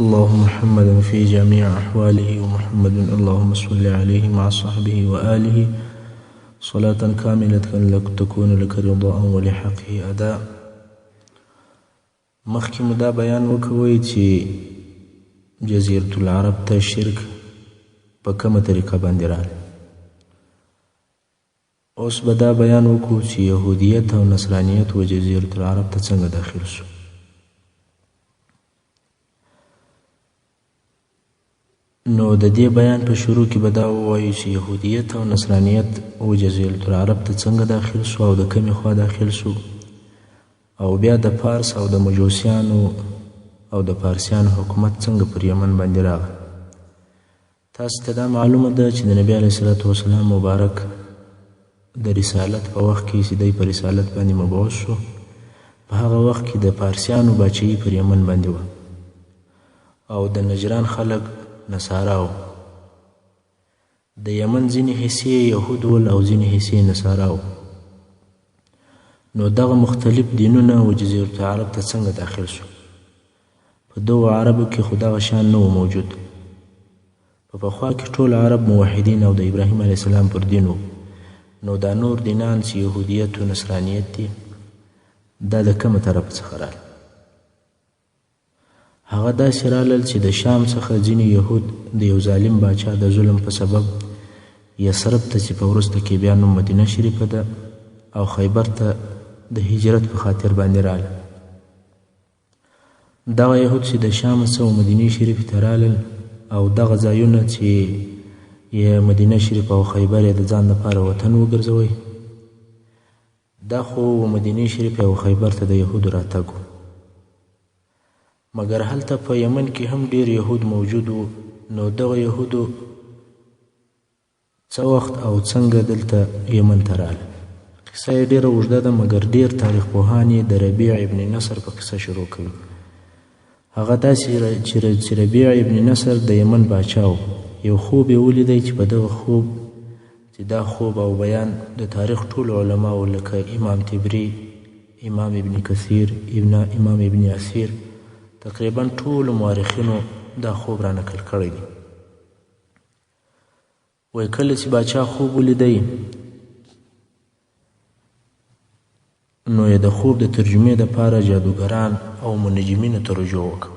اللهم محمد في جميع أحواله ومحمد اللهم صل عليه مع صحبه وآله صلاة كاملة تكون لك رضاء ولحقه أداء. مخکې مو دا بیان وکوئ چې جزیرة العرب ته شرک په کومه طریقه باندې راغلی. اوس به دا بیان وکړو چې یهودیت او نصرانیت و جزیرة العرب ته څنګه داخل شو. نو د دې بیان په شروع کې به دا ووایو چې یهودیت او نصرانیت و جزیرة العرب ته څنګه داخل شو او د کومې خوا داخل شو، او بیا د فارس او د مجوسیانو او د فارسیانو حکومت څنګه پر یمن باندې راغی. تاسو ته دا معلومه ده چې د نبی علیه الصلاة والسلام مبارک د رسالت په وخت کې چې دی په رسالت باندې مبعوث شو، په هغه وخت کې د فارسیانو باچهي پر یمن باندې وه او د نجران خلک نصارا وو. د یمن ځینې حصې یهود ول او ځینې حصې نصارا وو. نو دغه مختلف دینونه و جزیرة العرب ته څنګه داخل شو؟ په دغو عربو کې خو دغه شان نه و موجود. په پخوا کې ټول عرب موحدین او د ابراهیم علیه السلام پر دین وو. نو دا نور دینان چې یهودیت و نصرانیت دي دا د کومه طرف څخه راغلل؟ هغه داسې رالل چې د شام څخه ځینې یهود د یو ظالم باچا د ظلم په سبب یثرب ته چې په وروسته کې بیا نوم مدینه شریفه ده او خیبر ته د هجرت په خاطر باندې راغلل. دغه یهود چې د شام څخه مدینه شریفې ته رالل او دغه ځایونه چې یې مدینه شریف او خیبر یې د ځان لپاره وطن وګرځوئ، دا خو مدینه شریف او خیبر ته د یهودو راتګ و. مګر هلته په یمن کې هم ډیر یهود موجود وو. نو دغه یهودو څه وخت او څنګه دلته یمن ته راغلل؟ قصه یې ډیره اوږده ده، مګر ډیر تاریخ پوهان یې د ربیع ابن نصر په قصه شروع کوي. هغه داسې چې ربیع ابن نصر د یمن باچا و. یو خوب یې ولیدی چې په دغه خوب چې دا خوب او بیان د تاریخ ټول علماو لکه امام طبري، امام ابن کثیر، امام ابن اسیر، تقریبا ټول مورخینو دا خوب را نقل کړی دی. وایي کله چې باچا خوب ولیدی نو یې د خوب د ترجمې دپاره جادوګران او منجمینو ته رجوع وکړه.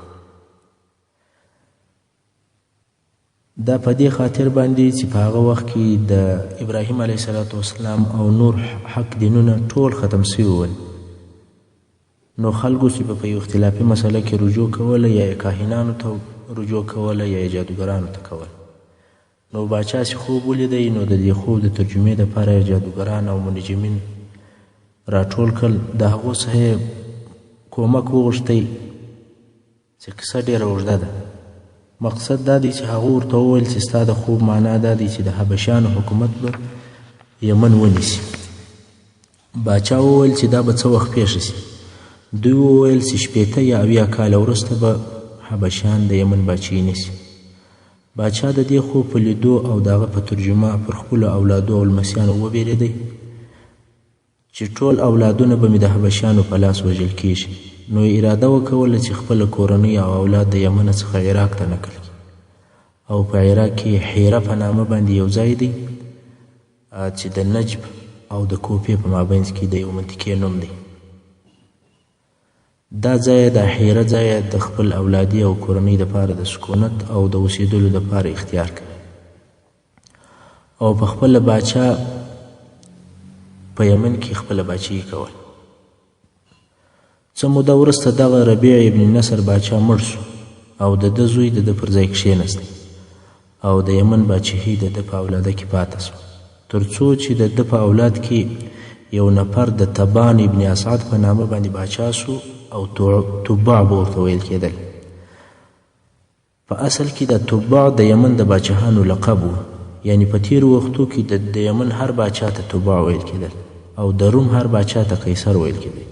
دا په دې خاطر باندې چې په هغه وخت کې د ابراهیم علیه السلام او نور حق دینونه ټول ختم سوي ول. نو خلکو چې په یو اختلافي مسله کې رجوع کوله، یا یې کاهنانو ته رجوع کوله یا یې جادوګرانو ته کوله. نو باچا چې خوب ولیدی نو د دې خوب د ترجمې دپاره یې جادوګران او منجمین راټول کړل. د هغو څخه یې کومک وغوښتی چې قصه ډېره اوږده ده. مقصد دا دی چې هغه ورته وویل چې ستا د خوب معنا دا دی چې د حبشیانو حکومت به یمن ونیسي. باچا وویل چې دا به څه وخت پیښه شي؟ دوی وویل چې 80 یا 80 کاله وروسته به حبشیان د یمن باچهي نیسي. باچا د دې خوب په لیدو او د هغه په ترجمه پر خپلو اولادو او لمسیانو وبېرېدی چې ټول اولادونه به مې د حبشیانو په لاس وژل کېږي. نو اراده وکوله چې خپله کورنۍ او اولاد د یمن څخه عراق ته نقل کړي، او په عراق کې حیره په نامه باندې یو ځای دی چې د نجب او د کوفې په مابینځ کې د یو منطقې نوم دی. دا ځای د حیره ځای د خپل اولادي او کورنۍ دپاره د سکونت او د اوسېدلو دپاره اختیار کړي، او په خپله باچا په یمن کې خپله باچهي کول. څه موده وروسته دغه ربیع ابن نصر باچا مړ شو او د ده زوی د ده پر ځای کښېنست او د یمن باچهي د ده په اولاده کې پاته شوه، تر څو چې د ده په اولاد کې یو نفر د تبان ابن اسعد په نامه باندې باچا شو او تبع به ورته ویل کېدل. په اصل کې د تبع د یمن د باچاهانو لقب و، یعنی په تیرو وختو کې د یمن هر باچا ته تبع ویل کېدل، او د روم هر باچا ته قیصر ویل کېدی،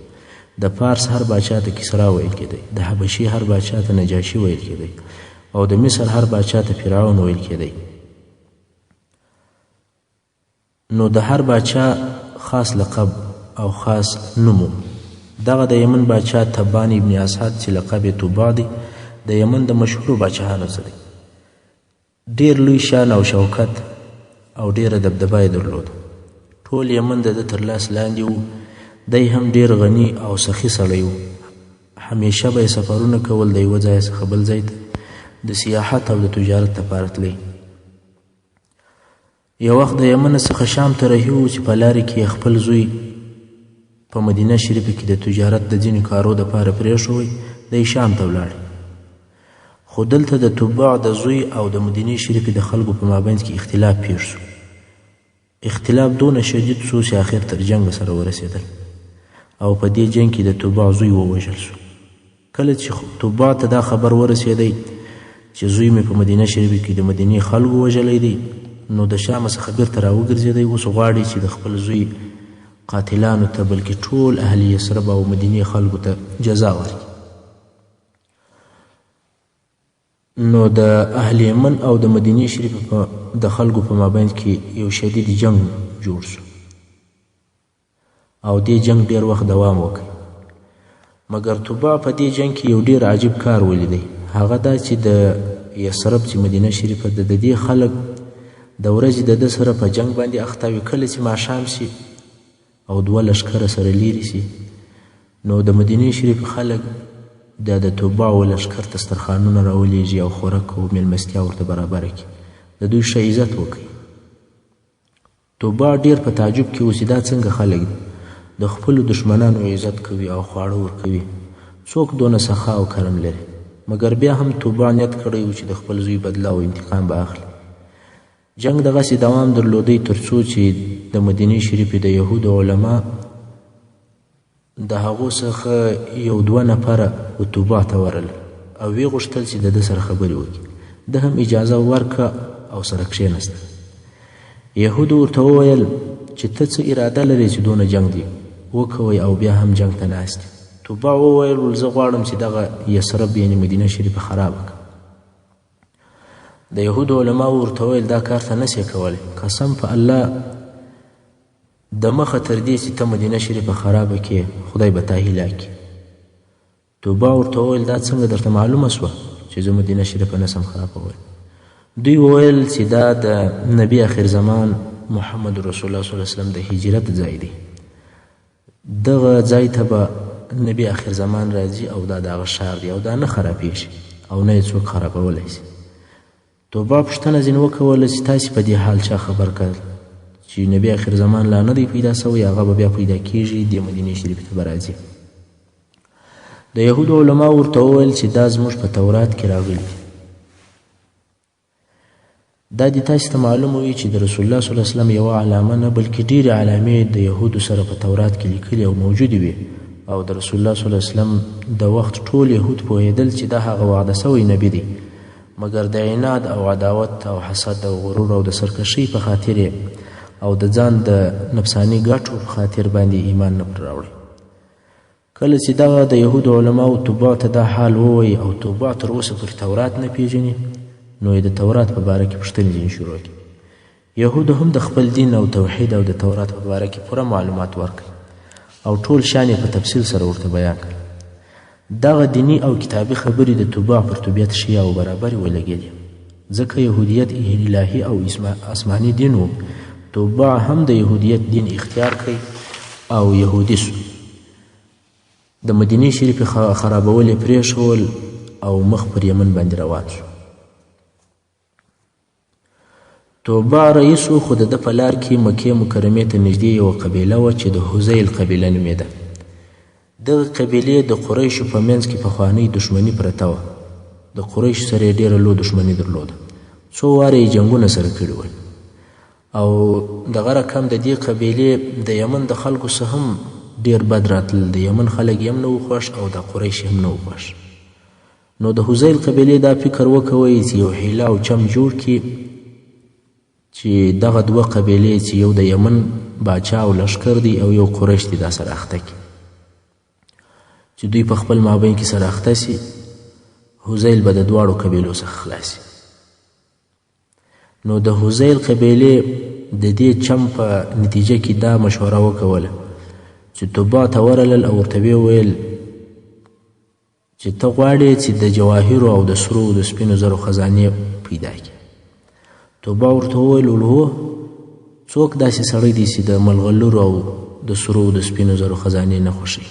د فارس هر باچا ته کسرا ویل کېدی، د حبشي هر باچا ته نجاشي ویل کېدی، او د مصر هر باچا ته فرعون ویل کېدی. نو د هر باچا خاص لقب او خاص نوم. دغه د یمن باچا تبان ابن اسعد چې لقب یې تبع دی، د یمن د مشهورو باچاهانو څخه دی. ډېر لوی شان او شوکت او ډېره دبدبه یې درلوده. ټول یمن د ده تر لاس لاندې و. دی هم ډېر غني او سخي سړی و. همیشه به یې سفرونه کول د یوه ځای څخه بل ځای ته د سیاحت او د تجارت لپاره تللی. یو وخت د یمن څخه شام ته رهي و چې په لارې کې خپل زوی په مدینه شریفه کې د تجارت د ځینو کارو دپاره پرېښوی. دی شام ته ولاړ. خو دلته د تباع د زوی او د مدینې شریفې د خلکو په مابینځ کې اختلاف پېښ شو. اختلاف دونه شدید شو چې آخر تر جنګ سره ورسېدل او په دې جنګ کې د تباع زوی ووژل شو. کله چې تباع ته دا خبر ورسېدی چې زوی مې په مدینه شریفه کې د مدینې خلکو وژلی دی، نو د شام څخه بیرته راوګرځېدی. اوس غواړي چې د خپل زوی قاتلانو ته بلکې ټول اهل یثرب او مدینې خلکو ته جزا ورکړي. نو د اهل یمن او د مدینې شریفه د خلکو په مابین کې یو شدید جنگ جوړ شو او دې جنگ ډېر وخت دوام وکړ. مګر تباع په دې جنگ کې یو ډېر عجیب کار ولیدی. هغه دا چې د یثرب چې مدینه شریفه د دې خلک د ورځې د ده سره په جنگ باندې اخته وي. کله چې ماښام شي او دوه لښکره سره لیرې شي، نو د مدینې شریف خلک د تباع و لښکر ته سترخوانونه راولېږي او خوراک او میلمستیا ورته برابره کړي، د دوی ښه عزت وکړي. تباع ډېر په تعجب کې و چې دا څنګه خلک دي، د خپلو دشمنانو عزت کوي او خواړه ورکوي. څوک دونه سخا او کرم لري؟ مګر بیا هم تباع نیت کړی و چې د خپل زوی بدله او انتقام به اخلي. جنگ دغسې دوام درلودی تر څو چې د مدینې شریفې د یهودو علما د هغو څخه یو دوه نفره و تباع ته ورغلل او ویې غوښتل چې د ده سره خبرې وکړي. ده هم اجازه ورکړه او سره کښېنسته. یهودو ورته وویل چې ته څه اراده لرې چې دونه جنگ دی وکوئ او بیا هم جنگ ته ناست. تباع وویل زه غواړم چې دغه یثرب یعنې مدینه شریفه خرابه کړم. د یهودو علماو ورته وویل دا کار ته نسې کولی، قسم په الله د مخه تر دې چې ته مدینه شریفه خرابه کړې خدای به تا هیلاک کړي. تباع ورته وویل دا څنګه درته معلومه سوه چې زه مدینه شریفه نسم خرابولی؟ دوی وویل چې دا د نبی آخر زمان محمد رسول الله صلی الله علیه وسلم د هجرت ځای دی. دغه ځای ته به نبی آخر زمان راځي او دا د هغه ښار دی او دا نه خرابېږي او نه یې څوک خرابولی شي. تباع پوښتنه ځینې وکوله چې تاسې په دې حال چا خبر کړل چې نبی آخر زمان لا نه دی پیدا سوی، هغه به بیا پیدا کېږي، د مدینې شریفې ته به راځي. د یهودو علماو ورته وویل چې دا زموږ په تورات کې راغلي دي. دا دې تاسې ته معلومه وي چې د رسول الله صلی الله علیه وسلم یوه علامه نه بلکې ډېرې علامې د یهودو سره په تورات کې لیکلي او موجودې وي او د رسول الله صلی الله علیه وسلم د وخت ټول یهود پوهېدل چې دا هغه وعده سوی نبی دی، مګر د عناد او عداوت او حسد او غرور او د سرکشۍ په خاطر او د ځان د نفساني ګټو په خاطر باندې ایمان نه پر راوړي. کله چې دغه د یهودو علماو تباع ته دا حال ووایي او تباع تر اوسه پورې تورات نه پیژني، نو یې د تورات په باره کې پوښتنې ځینې شروع کړي. یهودو هم د خپل دین او توحید او د تورات په باره کې پوره معلومات ورکړي او ټول شان یې په تفصیل سره ورته بیان کړي. دغه دینی او کتابي خبرې د تباع پر طبیعت ښې او برابرې ولګېدې. ځکه یهودیت الهي او آسماني دین و، تباع هم د یهودیت دین اختیار کړی او یهودي سو. د مدینې شریفې خرابول یې پرېښول او مخ پر یمن باندې روان شو. تباع رئیس و، خو د ده په لار کې مکې مکرمې ته نږدې یوه قبیله وه چې د حذیل قبیله نومېده. دغه قبیلې د قریشو په منځ کې پخوانۍ دښمني پرته وه. د قریشو سره یې ډېره لو دښمني درلوده. څو واره یې جنګونه سره کړي ول او دغه رقم د دې قبیلې د یمن د خلکو څخه هم ډېر بد راتلل. د یمن خلک یې هم نه و خوښ او د قریش هم نه و خوښ. نو د حذیل قبیلې دا فکر وکوی چې یو حیله او چم جوړ کړي چې دغه دوه قبیلې چې یو د یمن باچا او لښکر دی او یو قریش دی دا سره اخته کړي، چې دوی په خپل مابین کې سره اخته سي، حذیل به د دواړو قبیلو څخه خلاصي. نو د حذیل قبیلې د دې چم په نتیجه کې دا مشوره وکوله چې تباع ته ورغلل او ورته ویې ویل چې ته غواړې چې د جواهرو او د سرو او د سپینو زرو خزانې پیدا کړي. توبه ورته وویل هو، څوک داسې سړی دی چې د ملغلرو او د سرو او د سپینو زرو خزانې نه خوښوي؟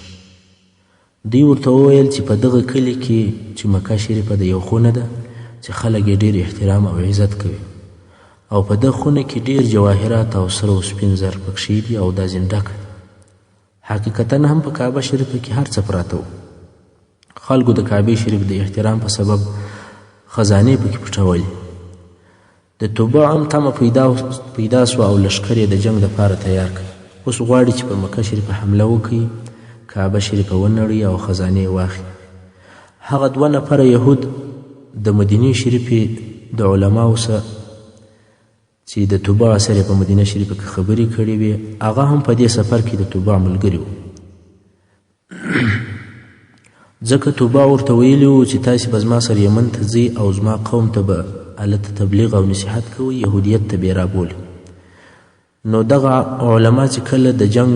دوی ورته وویل چې په دغه کلي کې چې مکه شریفه د یو خونه ده چې خلک یې ډېر احترام او عزت کوي، او په دغه خونه کې ډېر جواهرات او سره او سپین زر پکښې دي او دا زندګه. حقیقتا هم په کعبه شریفه کې هر څه پراته وو. خلکو د کعبه شریف د احترام په سبب خزانې پکې پټولې. د توبه هم تمه پیدا سوه او لښکر یې د جنګ دپاره تیار کړ. اوس غواړي چې پر مکه شریفه حمله وکړي، کعبه شریفه ونړوي او خزانې واخلي. هغه 2 نفره یهود د مدینې شریفې د علماو سره چې د توبه سره په مدینه شریفه کې خبرې کړې وې، هغه هم په دې سفر کې د توبه ملګري وو. ځکه توبه ورته ویلي وو چې تاسې به زما سره یمن ته ځئ او زما قوم ته به هلته تبلیغ او نصیحت کوئ، یهودیت ته به یې رابولئ. نو دغه علما چې کله د جنګ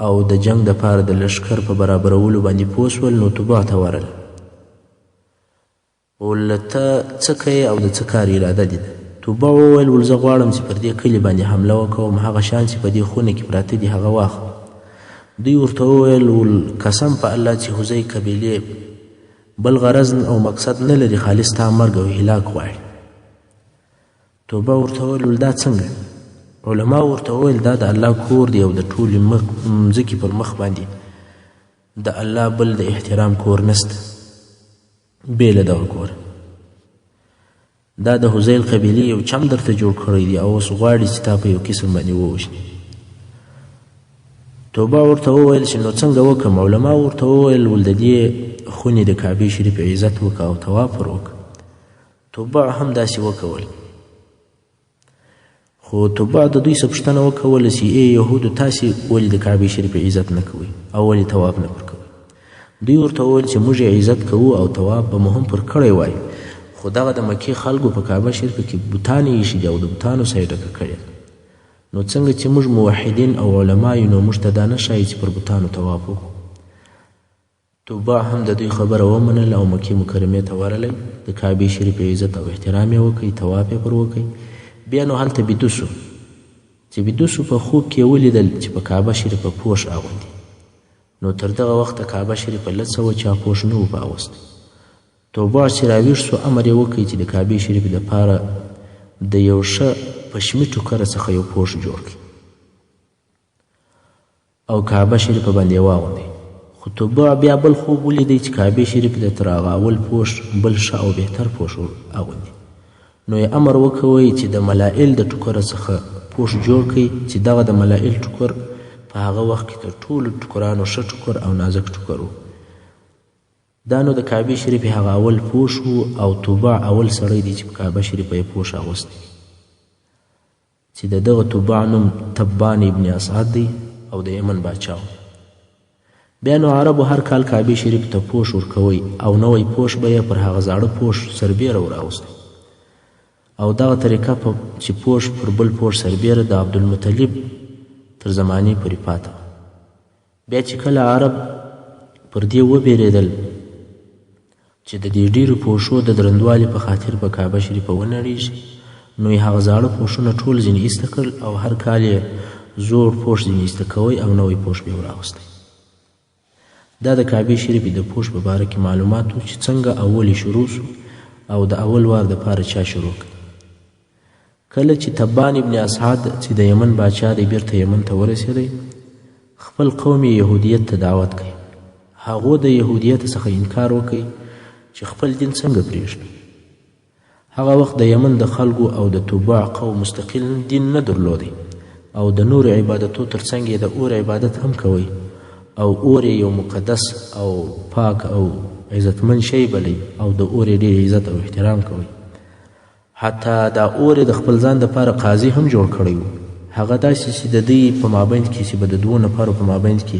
او د جنګ دپاره د لښکر په برابرولو باندې پوه سول، نو توبه ته ورغله. ول ته څه کوې او د څه کار اراده دي؟ توبه وویل ول زه غواړم چې پر دې کلي باندې حمله وکوم، هغه شیان چې په دې خونه کې پراته دي هغه واخلم. دوی ورته وویل ول قسم په الله چې حذی قبیلې بل غرض او مقصد نه لري، خالص تا مرګ او هلاک غواړي. توبه ورته وویل ول دا څنګه؟ علما ورته وویل دا د الله کور دی او د ټولې مځکې پر مخ باندې د الله بل د احترام کور نسته بې له دغه کور. دا د حذیل قبیلې یو چم درته جوړ کړی دی او اوس غواړي چې تا په یو قسم باندې ووژني. توبه ورته وویل چې نو څنګه وکړم؟ علما ورته وویل ول د دې خونې د کعبې شریف عزت وکړه او طواف ور وکړه. توبه هم داسې وکول. خو توبه د دوی څه پوښتنه وکوله چې ای یهودو تاسې ولې د کعبې شریف عزت نه کوئ او ولې طواف نه پر کوئ؟ دوی ورته وویل چې موږ عزت کوو او طواف به مو هم پر کړی وای، خو دغه د مکې خلکو په کعبه شریفه کې بوتان ایښي دي او د بوتانو سره یې ډکه کړې. نو څنګه چې موږ موحدین او علما یو نو موږ ته دا نه ښایي چې پر بوتانو طواف وکړو. توبه هم د دوی خبره ومنل او مکې مکرمې ته ورغلی، د کعبې شریفې عزت او احترام یې وکړئ، طواف یې پر وکړئ. بیا نو هلته بیده سو چې بیده سو په خوب کې ولیدل چې په کعبه شریفه پوښ اغوندي. نو تر دغه وخته کعبه شریفه لڅ وه، چا پوښ نه و په اغوستی. توبه چې راویښ سو امر یې وکړي چې د کعبې شریفې دپاره د یو ښه پشمي ټوکره څخه یو پوښ جوړ کړي او کعبه شریفه باندې یې واغوندئ. خو توبه بیا بل خوب ولیدی چې کعبې شریفې د تر هغه اول پوښ بل ښه او بهتر پوښ اغوندي. نو یې امر وکوئ چې د ملائل د ټوکره څخه پوښ جوړ کړئ چې دغه د ملائل ټوکر په هغه وخت کې تر ټولو ټوکرانو ښه ټوکر او نازک ټوکر و. دا نو د کعبې شریفې هغه اول پوښ و او توبه اول سړی دی چې په کعبه شریفه یې پوښ اغوستی چې د دغه توبه نوم تبان ابن اسعد دی او د یمن باچا و. بیا نو عربو هر کال کعبې شریفې ته پوښ ورکوئ او نوی پوښ به یې پر هغه زاړه پوښ سربیره وراوستی. او دغه طریقه چې پوښ پر بل پوښ سربیره د عبدالمطلب تر زمانې پورې پاته. بیا چې کله عرب پر دې وبېرېدل چې د دې ډېرو پوښو د درندوالي په خاطر په کعبه شریفه ونړېږي، نو یې هغه زاړه پوښونه ټول ځینې ایسته کړل او هر کال یې زوړ پوښ ځینې ایسته کوئ او نوی پوښ به یې وراوستی. دا د کعبې شریفې د پوښ په باره کې معلومات و چې څنګه اول یې شروع سو او د اول وار دپاره چا شروع کړ. کله چې تبان ابن اسعد چې د یمن باچا دی بیرته یمن ته ورسېدی، خپل قوم یې یهودیت ته دعوت کړي. هغو د یهودیت څخه انکار وکړي چې خپل دین څنګه پرېږدي. هغه وخت د یمن د خلکو او د توبع قوم مستقل دین نه درلودی او د نور عبادتو ترڅنګ یې د اور عبادت هم کوي او اور یو مقدس او پاک او عزتمن شی بلی او د اور ډېر عزت او احترام کوي. حتی دا اور د خپل ځان دپاره قاضي هم جوړ کړی و. هغه داسې چې د دوی په مابیند کې چې به د 2 نفرو په مابیند کې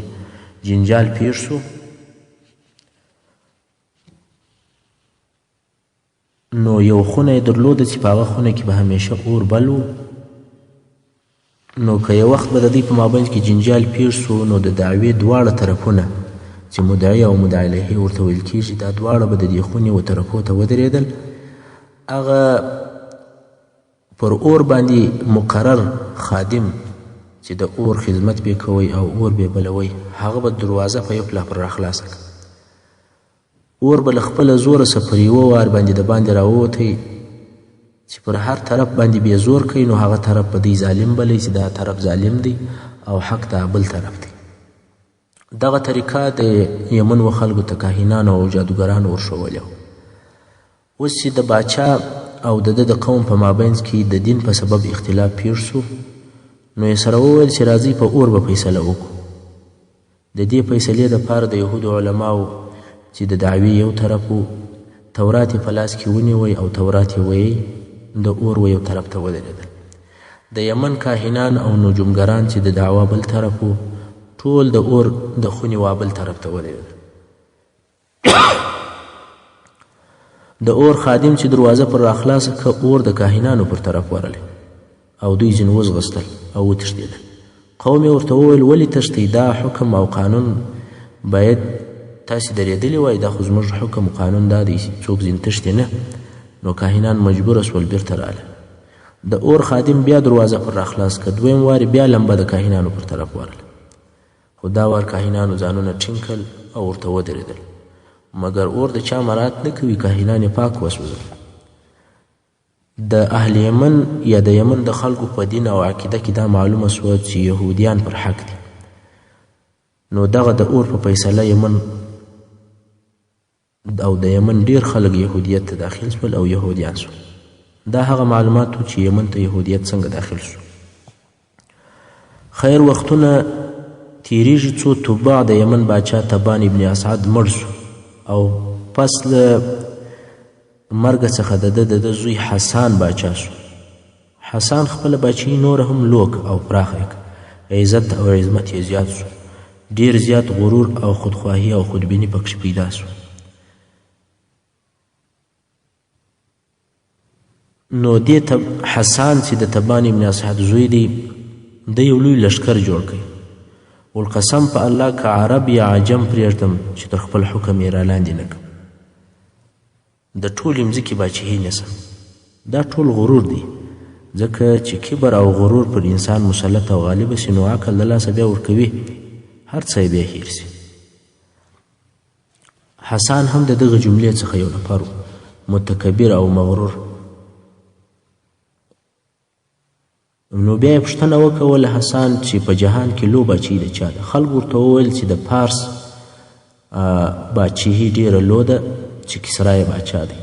جنجال پیښ سو، نو یو خونه یې درلوده چې په هغه خونه کې به همیشه اور بل و. نو که یو وخت به د دوی په مابیند کې جنجال پیښ سو، نو د دعوې دواړه طرفونه چې مدعي او مدعي علیه ورته ویل کېږي دا دواړه به د دې خونې و طرفو ته ودرېدل. هغه پر اور باندې مقرر خادم چې د اور خدمت به کوي او اور به بلوي هغه به دروازه په یو پلا پر راخلاصه کړه. اور به له خپله زوره څه پر یوه وار باندې د باندې راووتی چې پر هر طرف باندې بې زور کوي نو هغه طرف به دی ظالم بلی چې دا طرف ظالم دی او حق دا بل طرف دی. دغه طریقه د یمن و خلکو ته کاهنانو او جادوګرانو ورښولې وه. اوس چې د باچا او د د قوم په مابینځ کې د دین په سبب اختلاف پېښ سو نو یې سره وویل چې راځئ په اور به فیصله وکړو. د دې فیصلې دپاره د یهودو علماو چې د دعوې یو طرف و تورات یې په لاس کې ونیوی او تورات یې ویی د اور و یو طرف ته ودرېدل. د یمن کاهنان او نجومګران چې د دعوا بل طرف و ټول د اور د خونې وا بل طرف ته ودرېدل. د اور خادم چې دروازه پر راخلاصه که اور د کاهنانو پر طرف ورلی او دوی ځینې وځغستل او وتښتېدل. قوم یې ورته وویل ولې تښتئ دا حکم او قانون باید تاسې درېدلی وای دا خو زموږ حکم و قانون دا دی څوک ځینې تښتي نه. نو کاهنان مجبوره سول بیرته راله. د اور خادم بیا دروازه پر راخلاص که دویم وارې بیا لمبه د کاهنانو پر طرف ورله خو دا وار کاهنانو ځانونه ټینګ کړل او ورته ودرېدل مګر اور د چا مرات نه کوي کاهنان یې پاک وسوځل. د اهل یمن یا د یمن د خلکو په دین او عقیده کې دا معلومه سوه چې یهودیان پر حق دي. نو دغه د اور په فیصله یمن او د یمن ډیر خلک یهودیت ته داخل سول او یهودیان سول. دا هغه معلومات و چې یمن ته یهودیت څنګه داخل سو. خیر وختونه تیریږي څو تباع د یمن باچا تبان ابن اسعد مړ سو او پس له مرګ څخه د زوی حسان باچا سو. حسان خپله باچايي نور هم لوک او پراخه عزت او عظمت یې زیات سو. ډیر زیات غرور او خودخواهي او خودبیني پکښې پیدا سو. نو دې حسان چې د تبان ابن اسعد زوی دی د یو لوی لشکر جوړ کړي. والقسم په الله که عرب یا عجم پرېږدم چې تر خپل حکم یې رالاندې نه کړم. د ټولې مځکې باچاهي نیسم. دا ټول غرور دی ځکه چې کبر او غرور پر انسان مسلط او غالبه سي نو عقل د لاسه بیا ورکوي هر څه یې بیا هیر سي. حسان هم د دغه جملې څخه یو نفر متکبر او مغرور. نو بیا یې پوښتنه وکوله حسان چې په جهان کې لو باچاهي د چا ده. خلکو ورته وویل چې د پارس باچاهي ډیره لو ده چې کسرا یې باچا دی.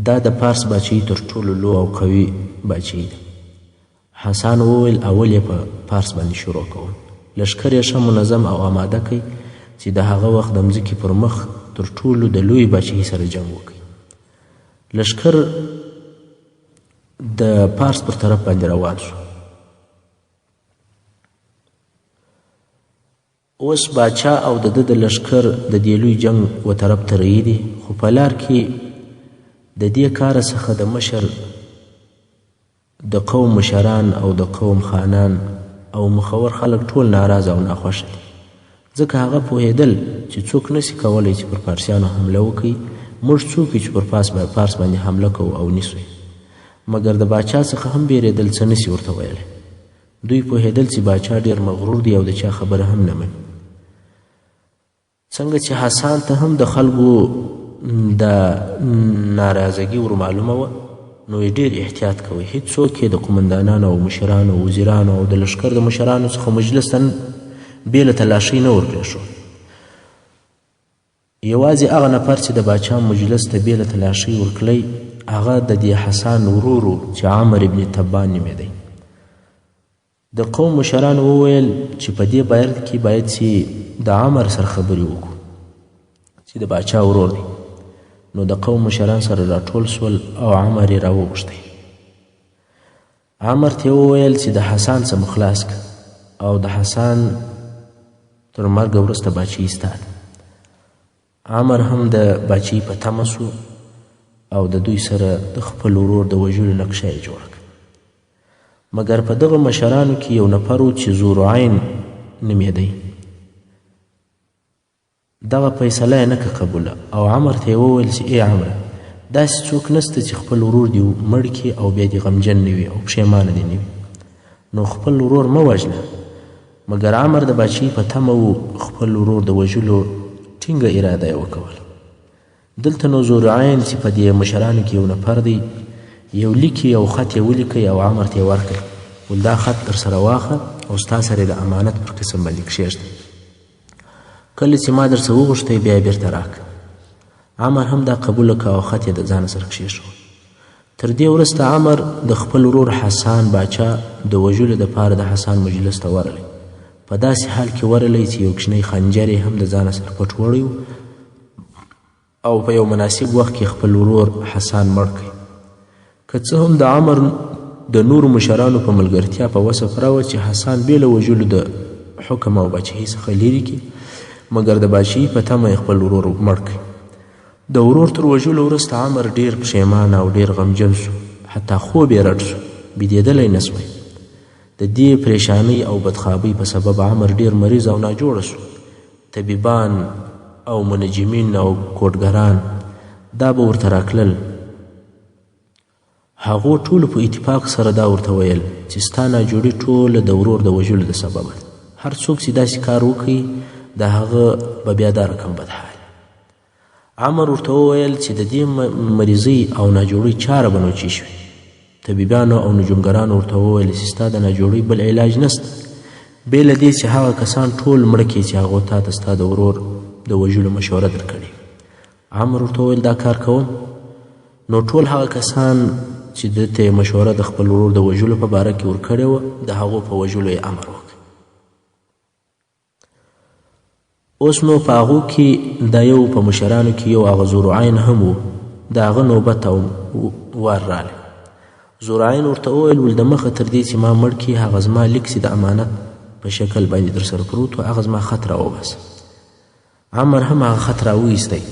دا د پارس باچاهي تر ټولو لو او قوي باچاهي ده. حسان وویل اول یې په پارس باندې شروع کوم. لښکر یې ښه منظم او آماده کوي چې د هغه وخت د مځکې پر مخ تر ټولو د لوی باچاهي سره جنګ وکړي. لښکر د پارس پر طرف باندې روان شو. اوس باچا او د د لښکر د دې لوی جنګ و طرف ته رهي دي خو په لار کې د دې کاره څخه د مشر د قوم مشران او د قوم خانان او مخور خلک ټول ناراضه او ناخوښه دي ځکه هغه پوهېدل چې څوک نسي کولی چې پر پارسیانو حمله وکړي. موږ څوک چې پر پارس باندې حمله کوو او نیسو مګر د باچا څخه هم بیرېدل څه نسي ورته ویلی. دوی پوهېدل چې باچا ډېر مغرور دی او د چا خبره هم نه مني. څنګه چې حسان ته هم د خلکو د ناراضګي ور معلومه وه نو یې ډېر احتیاط کوي. هېڅوک یې د قمندانانو او مشرانو او وزیرانو او د لښکر د مشرانو څخه مجلس ته بې له تلاشۍ نه ورپرېښود. یوازې هغه نفر چې د باچا مجلس ته بې له تلاشۍ ورکلی هغه د دې حسان ورور و چې عمر ابن تبان نومېدی. د قوم مشرانو وویل چې په دې بهر کې باید چې د عمر سره خبرې وکړو چې د باچا ورور دی. نو د قوم مشران سره راټول سول او عمر یې راوغوښتی. عمر ته وویل چې د حسان څه مخلاص که او د حسان تر مرګه وروسته باچاهي ستا ده. عمر هم د باچاهي په تمه سو او د دوی سره د خپل ورور د وژلو نقشه یې جوړه کړه. مګر په دغه مشرانو کې یو نفر و چې زورعین نومېدی. دغه فیصله یې نه قبوله او عمر ته یې وویل چې ای عمره داسې څوک نسته چې خپل ورور دې مړ کړي او بیا دې غمجن نه وي او پښیمانه دې نه وي نو خپل ورور مه وژنه مګر عمر د بادشاهي په تمه و خپل ورور د وژلو ټینګه اراده یې وکوله دلته نو ذوالعین چې په دې مشرانو کې یو نفر دی یو لیکي او خط یې ولیکئ او عمر ته یې ورکړئ ول دا خط در سره واخه او ستا سره د امانت پر قسم باندې کښېږده کله چې ما در څه وغوښتی بیا یې بېرته راکړه عمر هم دا قبوله که او خط یې د ځانه سره کښېښود تر دې وروسته عمر د خپل ورور حسان باچا د وژلو دپاره د حسان مجلس ته ورغلی په داسې حال کې ورغلی چې یو کوچنی خنجر یې هم د ځانه سره پټ وړی او په یو مناسب وخت کې خپل ورور حسان مړ کړی که څه هم د عمر د نورو مشرانو په ملګرتیا په وصف راوه چې حسان بې له وژلو د حکم او بادشاهي څخه لرې کړي مګر د بادشاهي په تمه یې خپل ورور مړ کړي د ورور تر وژلو وروسته عمر ډېر پښیمانه او ډېر غمجن سو حتی خوب یې رټ سو بیدېدلی نه سوی د دې پریشانۍ او بدخوابۍ په سبب عمر ډېر مریض او ناجوړه سو طبیبان او منجمین او کوډګران دا به ورته راتلل هغو ټولو په اتفاق سره دا ورته ویل چې ستا ناجوړي ټوله د ورور د وژلو د سببه ده هر څوک چې داسې کار وکړي د هغه به بیا دا رقم بدحال عمر ورته وویل چې د دې مریضۍ او ناجوړۍ چاره به نو چی شوي طبیبانو او نجومګرانو ورته وویل چې ستا د ناجوړۍ بل علاج نسته بې له دې چې هغه کسان ټول مړه کړي چې هغو تا ته ستا د ورور د وژلو مشوره درکړې عمر ورته وویل دا کار کوم نو ټول هغه کسان چې ده ته مشوره د خپل ورور د وژلو په باره کې ورکړې وه د هغو په وژلو یې امر وکړ اوس نو په هغو کې دا یو په مشرانو کې یو هغه ذوالعین هم و د هغه نوبت او وار راغلی ذوالعین ورته وویل ول د مخه تر دې چې ما مړ کړي هغه زما لیک چې د امانت په شکل باندې در سره پروت و هغه زما خط راوباسه عمر هم هغه خط راوایستی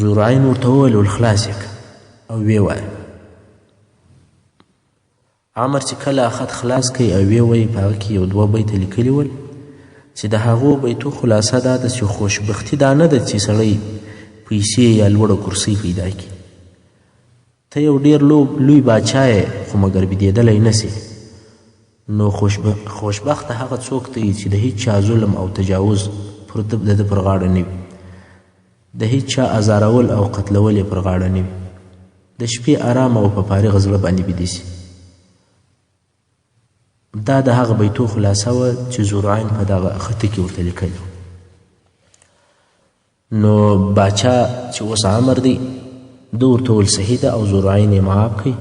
ذوالعین ورته وویل ول خلاص یې او ویې وایه عمر چې کله خط خلاص کړي او ویې وایي په هغه کې یو دوه بیته لیکلي ول چې د هغو بیتو خلاصه دا ده چې خوشبختي دا نه ده چې سړی پیسې یا لوړه کرسۍ پیدا کړي ته یو ډېر لوی باچا یې خو مګر بېدېدلی نسې نو خوشبخته هغه څوک دی چې د هیڅ چا ظلم او تجاوز د ده پر غاړه نه وي د هیڅ چا ازارول او قتلول یې پر غاړه نه وي د شپې ارام او په فارغ زړه باندې بیده سي دا د هغه بیتو خلاصه وه چې ذوالعین په دغه خطه کې ورته لیکلي نو باچا چې اوس عمر دی ده ورته ویل صحیح ده او ذوالعین یې معاف کړي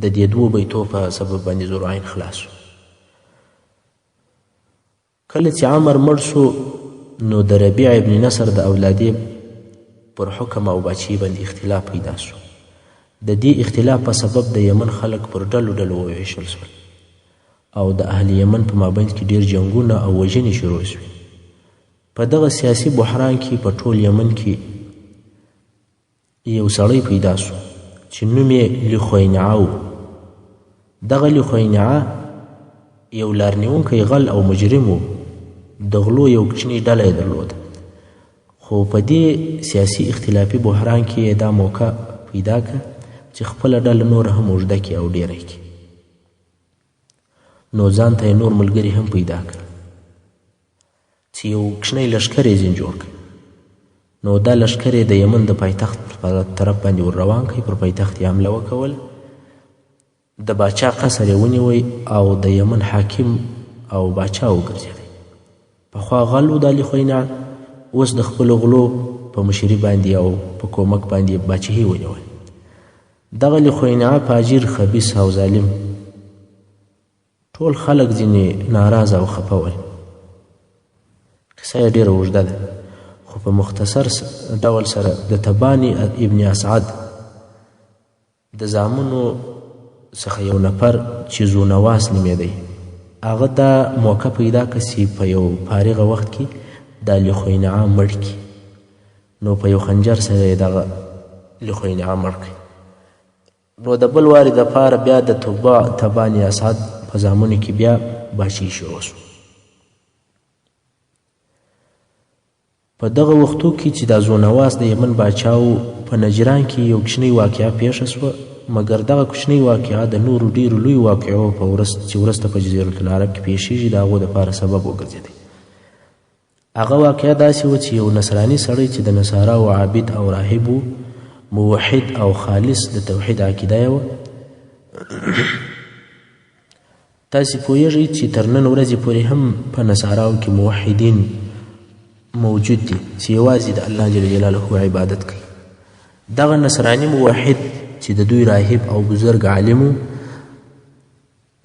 د دې دوو بیتو په سبب باندې ذوالعین خلاص شو کله چې عمر مړ سو نو د ربیع ابن نصر د اولادې پر حکم او بادشاهي باندې اختلاف پیدا سو د دې اختلاف په سبب د یمن خلک پر ډلو ډلو وویشل سول او د اهل یمن په مابین کې ډیر جنګونه او وژنې شروع شوې په دغه سیاسي بحران کې په ټول یمن کې یو سړی پیدا سو چې نوم یې لیخوینعه و دغه لیخوینعه یو لارنیونکی غل او مجرم و د غلو یو کوچنۍ ډله یې درلوده خو په دې سیاسي اختلافي بحران کې یې دا موقع پیدا کړه چې خپله ډله نور هم اوږده کړي او ډیره کړي نو ځان ته یې نور ملګري هم پیدا کړل چې یو کوچنی لښکر یې ځین جوړ کړ نو دا لښکر یې د یمن د پایتخت په طرف باندې ور روان کړي پر پایتخت یې حمله وکول د باچا قصر یې ونیوی او د یمن حاکم او باچا وګرځېدی پخوا غل و دا لیخوینعه اوس د خپلو غلو په مشري باندې او په کومک باندې باچاهي ونیول دغه لیخوینعه فاجر خبیث او ظالم ټول خلک ځینې ناراضه او خفه ول قصه یې ډېره اوږده ده خو په مختصر ډول سره د تباني ابن اسعد د زامنو څخه یو نفر چې زونواس نومېدی هغه دا موقع پیدا کړه چې په یو فارغه وخت کې دا لیخوینعه مړ کړي نو په یو خنجر سره یې دغه لیخوینعه مړ کړي نو د بل وارې دپاره بیا د تباني اسعد په زامنو کې بیا بادشاهي شروع شو په دغه وختو کې چې دا زونواس د یمن باچاو په نجران کې یو کوچنۍ واقعه پیښه شوه، مګر دغه کوچنۍ واقعه د نورو ډیرو لوی واقعو په چې وروسته په جزیرة العرب کې پیښیږي د هغو دپاره سبب وګرځېدی. هغه واقعه داسې وه چې یو نصراني سړی چې د نصاراو عابد او راهب و، موحد او خالص د توحید عقیده یې وه. تاسې پوهیږئ چې تر نن ورځې پورې هم په نصاراو کې موحدین موجود دي چې یوازې د الله جل جلاله عبادت کوي. دغه نصراني موحد چې د دوی راهب او بزرګ عالم و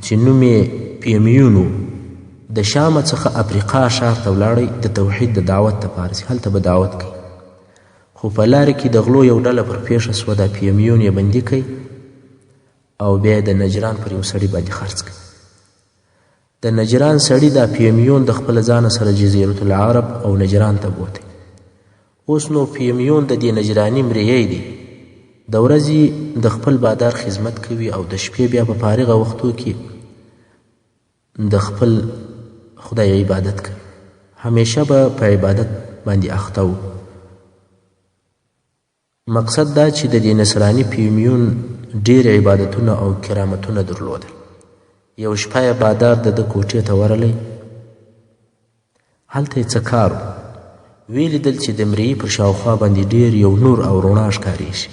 چې نوم یې پیمیون و، د شام څخه افریقا ښار ته ولاړی د توحید د دعوت دپاره چې هلته به دعوت کوي. خو په لارې کې د غلو یو ډله پر پیښه سوه، دا پیمیون یې بندي کوي او بیا یې د نجران پر یو سړي باندې خرڅ کوي. د نجران سړي دا پیمیون د خپله ځانه سره جزیرة العرب او نجران ته بوتی. اوس نو پیمیون د دې نجراني مریی دی، د ورځې د خپل بادار خدمت کوي او د شپې بیا په فارغه وختو کې د خپل خدای عبادت کوي. همیشه به په عبادت باندې اخته و. مقصد دا چې د دې نصراني پیمیون ډېر عبادتونه او کرامتونه درلودل. یو شپه یې بادار د ده کوټې ته ورغلی، هلته یې څه کار و. ویې لیدل چې د مریي پر شاوخوا باندې ډېر یو نور او رڼا ښکارېږي.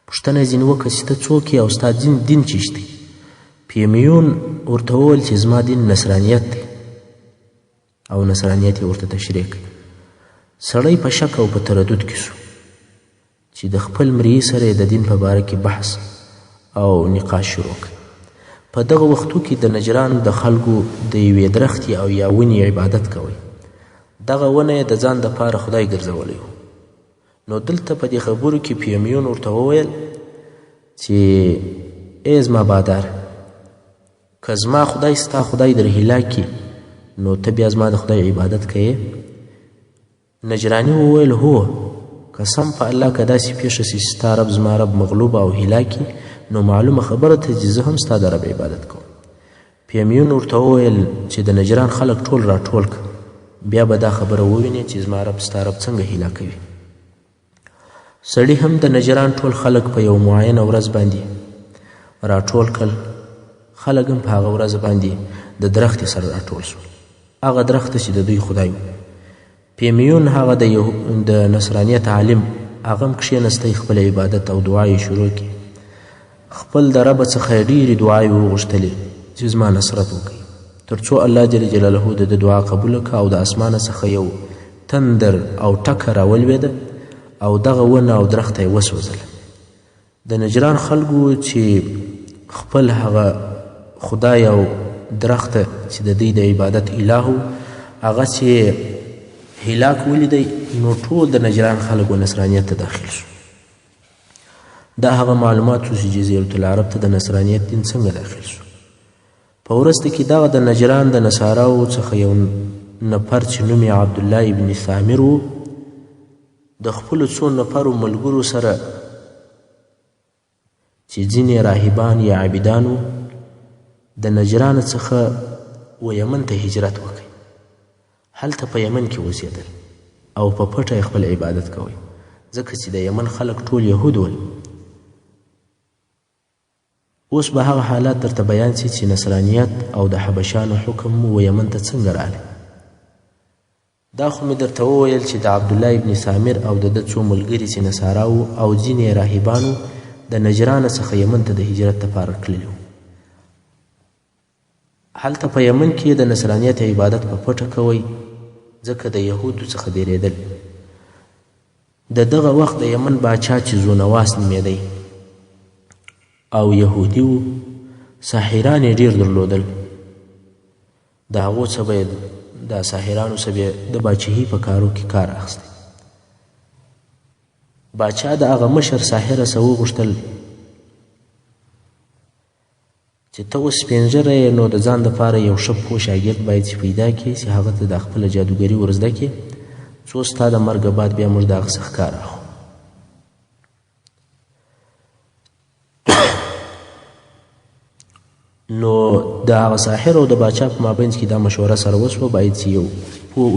پوښتنه یې ځینې وکړه چې ته څوک یې او ستا دین چیشت دی؟ پیمیون ورته وویل چې زما دین نصرانیت دی او نصرانیت یې ورته تشریح کوي. سړی په شک او په تردد کې سو چې د خپل مریي سره یې د دین په باره کې بحث او نقاش شروع کړ. په دغه وختو کې د نجران د خلکو د یوې درختې او یا ونې عبادت کوي. دغه ونه یې د ځان دپاره خدای ګرځولی و. نو دلته په دې خبرو کې پیمیون ورته وویل چې ای زما بادار، که زما خدای ستا خدای در هلاک کي نو ته بیا زما د خدای عبادت کوې؟ نجراني وویل هو، قسم په الله که داسې پیښه سي ستا رب زما رب مغلوب او هلاکي نو معلومه خبره ته چې زه هم ستا د رب عبادت کوم. پیمیون ورته وویل چې د نجران خلک ټول راټول کړه، بیا به دا خبره ووینې چې زما رب ستا رب څنګه هلاکوي. سړي هم د نجران ټول خلک په یو معینه ورځ باندې راټول کړل. خلک هم په هغه ورځ باندې د درختې سره راټول شول، هغه درخت چې د دوی خدای و. پیمیون هغه د نصرانیت عالم هغه هم کښېنستی، خپل عبادت او دعا یې شروع کړي. خپل د رب څخه یې ډېرې دعاې وغوښتلې چې زما نصرت وکړي، تر څو الله جل جلاله د ده دعا قبوله کړه او د اسمانه څخه یو تندر او ټکه راولوېده او دغه ونه او درخته یې وسوځله. د نجران خلکو چې خپل هغه خدای او درخته چې د دوی د عبادت اله و هغه چې هلاک ولیدی نو ټول د نجران خلکو نصرانیت ته داخل شو. دا هغه معلومات و چې جزیرة العرب ته د نصرانیت دین څنګه داخل شو. په وروسته کې دغه د نجران د نصاراو څخه یو نفر چې نوم یې عبدالله ابن ثامر و د خپلو څو نفرو ملګرو سره چې ځینې راهبان یا عابدان و د نجران څخه و یمن ته هجرت وکړي. هلته په یمن کې اوسېدل او په پټه یې خپل عبادت کوي، ځکه چې د یمن خلک ټول یهود ول. اوس به هغه حالات درته بیان سي چې نصرانیت او د حبشانو حکم و یمن ته څنګه راغلی. دا خو مې درته وویل چې د عبدالله ابن ثامر او د ده څو ملګري چې نصاراو او ځینې راهبانو د نجران څخه یمن ته د هجرت دپاره تللي وو. هلته په یمن کې د نصرانیت عبادت په پټه کوئ، ځکه د یهودو څخه بیرېدل. د دغه وخت د یمن باچا چې زونواس نومېدی او یهودي و، ساحران یې ډېر درلودل. د هغو څه به د ساحرانو څه به د باچهي په کارو کې کار اخیستی. باچا د هغه مشر ساحره څه وغوښتل چې ته اوس سپین ږیری یې، نو د ځان دپاره یو ښه پوه شاګرد باید چې پیدا کړې چې هغه ته د خپله جادوګري ور زده کړې، څو ستا د مرګه بعد بیا موږ د هغه څخه کار اخلو. نو د هغه ساحر او د باچا په مابینځ کې دا مشوره سره وسوه باید چې یو پوه